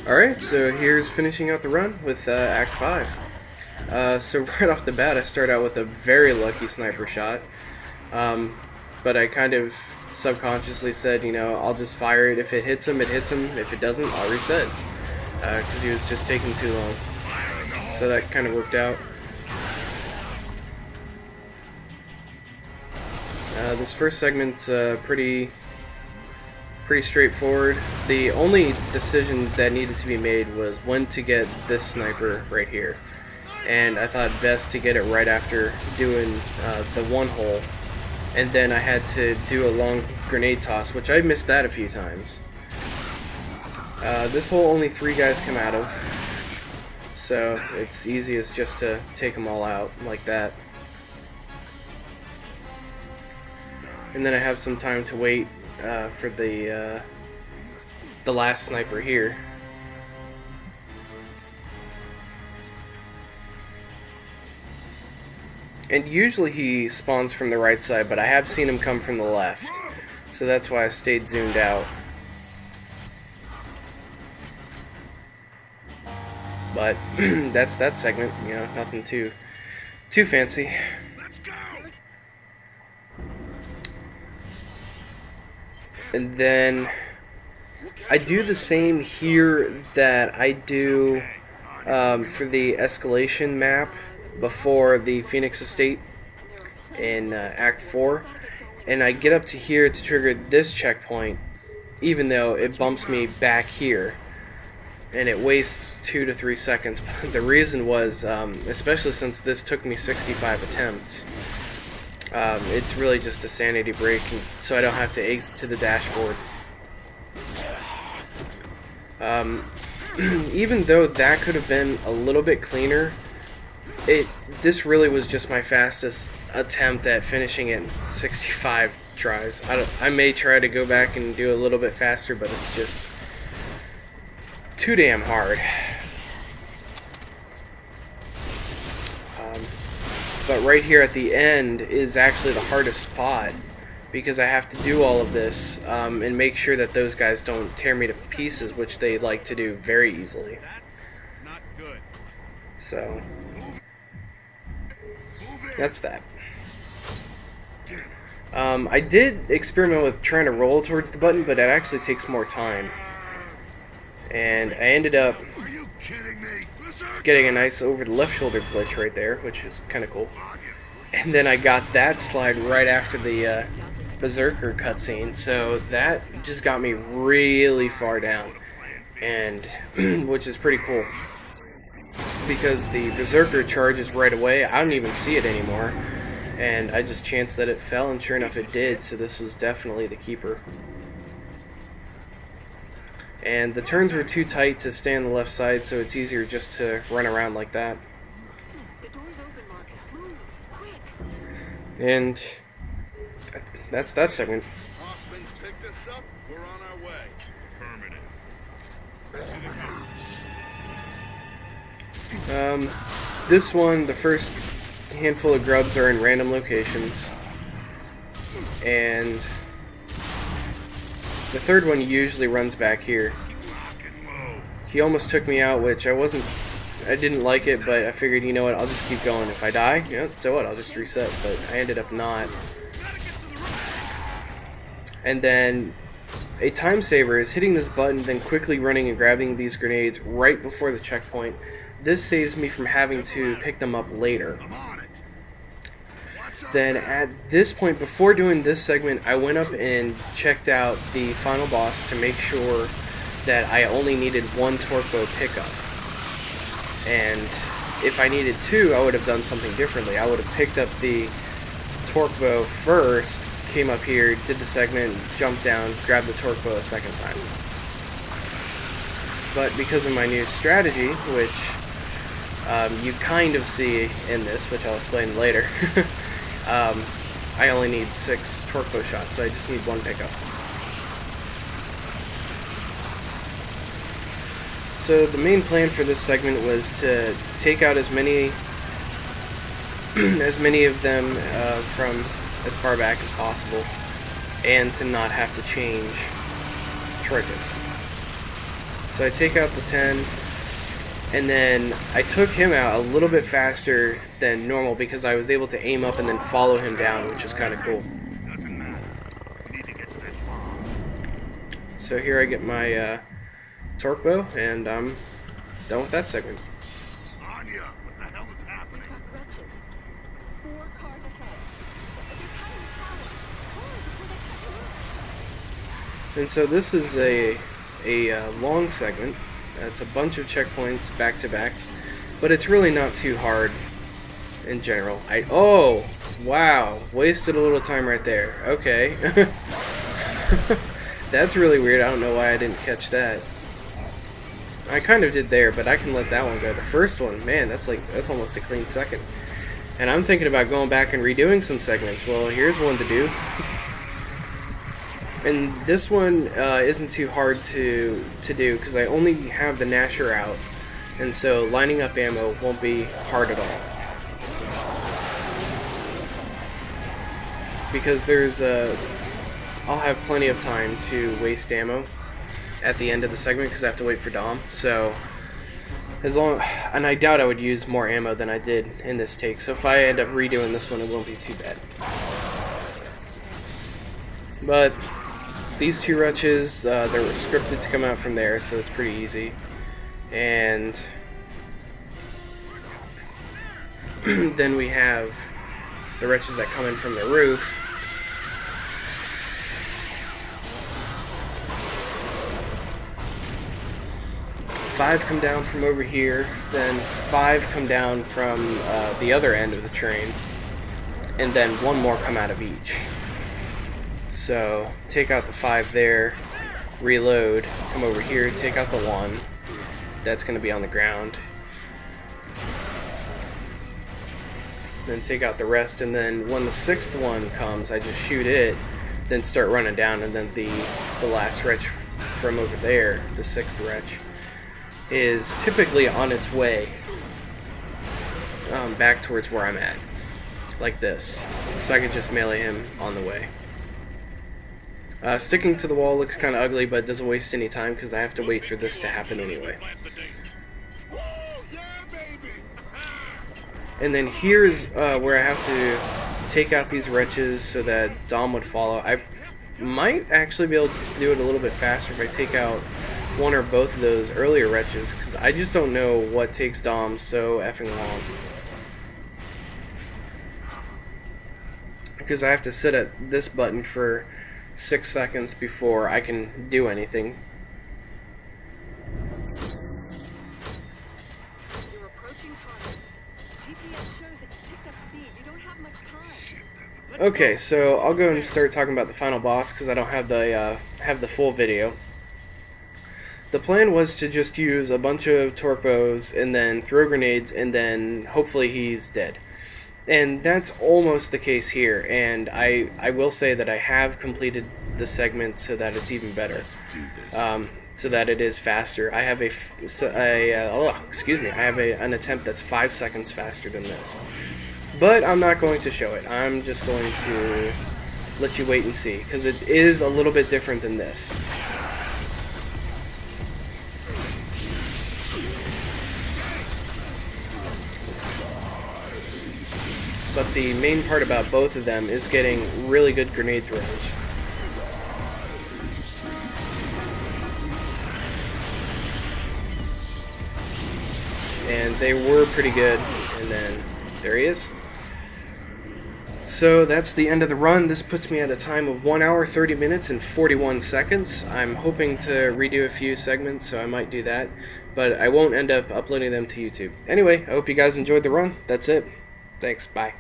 Alright, so here's finishing out the run with Act 5. So right off the bat, I start out with a very lucky sniper shot. But I kind of subconsciously said, I'll just fire it. If it hits him, it hits him. If it doesn't, I'll reset. Because he was just taking too long. So that kind of worked out. This first segment's pretty straightforward. The only decision that needed to be made was when to get this sniper right here. And I thought best to get it right after doing the one hole. And then I had to do a long grenade toss, which I missed that a few times. This hole only 3 guys come out of. So it's easiest just to take them all out like that. And then I have some time to wait for the last sniper here. And usually he spawns from the right side, but I have seen him come from the left, so that's why I stayed zoomed out. But that's that segment, nothing too fancy. And then I do the same here that I do for the escalation map before the Phoenix Estate in Act 4. And I get up to here to trigger this checkpoint, even though it bumps me back here. And it wastes 2 to 3 seconds. The reason was, especially since this took me 65 attempts, it's really just a sanity break, so I don't have to exit to the dashboard. Even though that could have been a little bit cleaner, this really was just my fastest attempt at finishing it in 65 tries. I may try to go back and do a little bit faster, but it's just too damn hard. But right here at the end is actually the hardest spot, because I have to do all of this and make sure that those guys don't tear me to pieces, which they like to do very easily. So that's that. I did experiment with trying to roll towards the button, but it actually takes more time. And I ended up getting a nice over the left shoulder glitch right there, which is kind of cool. And then I got that slide right after the Berserker cutscene, so that just got me really far down, and which is pretty cool. Because the Berserker charges right away, I don't even see it anymore, and I just chanced that it fell, and sure enough it did, so this was definitely the keeper. And the turns were too tight to stay on the left side, so it's easier just to run around like that. And that's that segment. This one, the first handful of grubs are in random locations, and the third one usually runs back here. He almost took me out, which I didn't like it, but I figured, you know what, I'll just keep going. If I die, so what, I'll just reset, but I ended up not. And then a time saver is hitting this button, then quickly running and grabbing these grenades right before the checkpoint. This saves me from having to pick them up later. Then at this point, before doing this segment, I went up and checked out the final boss to make sure that I only needed 1 torque bow pickup. And if I needed 2, I would have done something differently. I would have picked up the torque bow first, came up here, did the segment, jumped down, grabbed the torque bow a second time. But because of my new strategy, which you kind of see in this, which I'll explain later, I only need 6 torque bow shots, so I just need 1 pickup. So the main plan for this segment was to take out as many of them from as far back as possible, and to not have to change triggers. So I take out the 10, and then I took him out a little bit faster than normal because I was able to aim up and then follow him down, which is kind of cool. So here I get my torque bow, and I'm done with that segment. Anya, what the hell is happening? We've got wretches. 4 cars ahead. They're cutting the power. Hurry before they cut you. And so this is a long segment. It's a bunch of checkpoints back to back, but it's really not too hard in general. Oh, wow, wasted a little time right there. Okay. That's really weird. I don't know why I didn't catch that. I kind of did there, but I can let that one go. The first one, man, that's almost a clean second. And I'm thinking about going back and redoing some segments. Well, here's one to do. And this one isn't too hard to do because I only have the Gnasher out, and so lining up ammo won't be hard at all. Because I'll have plenty of time to waste ammo at the end of the segment because I have to wait for Dom. So and I doubt I would use more ammo than I did in this take. So if I end up redoing this one, it won't be too bad. But these 2 wretches, they were scripted to come out from there, so it's pretty easy. And then we have the wretches that come in from the roof. Five come down from over here, then 5 come down from the other end of the train, and then 1 more come out of each. So take out the 5 there, reload, come over here, take out the 1 that's going to be on the ground, then take out the rest, and then when the 6th one comes, I just shoot it, then start running down, and then the last wretch from over there, the 6th wretch, is typically on its way back towards where I'm at, like this, so I could just melee him on the way. Sticking to the wall looks kind of ugly, but doesn't waste any time because I have to wait for this to happen anyway. And then here's where I have to take out these wretches so that Dom would follow. I might actually be able to do it a little bit faster if I take out 1 or both of those earlier wretches, because I just don't know what takes Dom so effing long. Because I have to sit at this button for 6 seconds before I can do anything. You're approaching target. GPS shows that you picked up speed. You don't have much time. Okay, so I'll go and start talking about the final boss because I don't have the full video. The plan was to just use a bunch of torque bows and then throw grenades, and then hopefully he's dead. And that's almost the case here, and I will say that I have completed the segment so that it's even better, so that it is faster. I have an attempt that's 5 seconds faster than this, but I'm not going to show it. I'm just going to let you wait and see, because it is a little bit different than this. But the main part about both of them is getting really good grenade throws. And they were pretty good, and then there he is. So that's the end of the run. This puts me at a time of 1 hour, 30 minutes, and 41 seconds. I'm hoping to redo a few segments, so I might do that, but I won't end up uploading them to YouTube. Anyway, I hope you guys enjoyed the run. That's it. Thanks. Bye.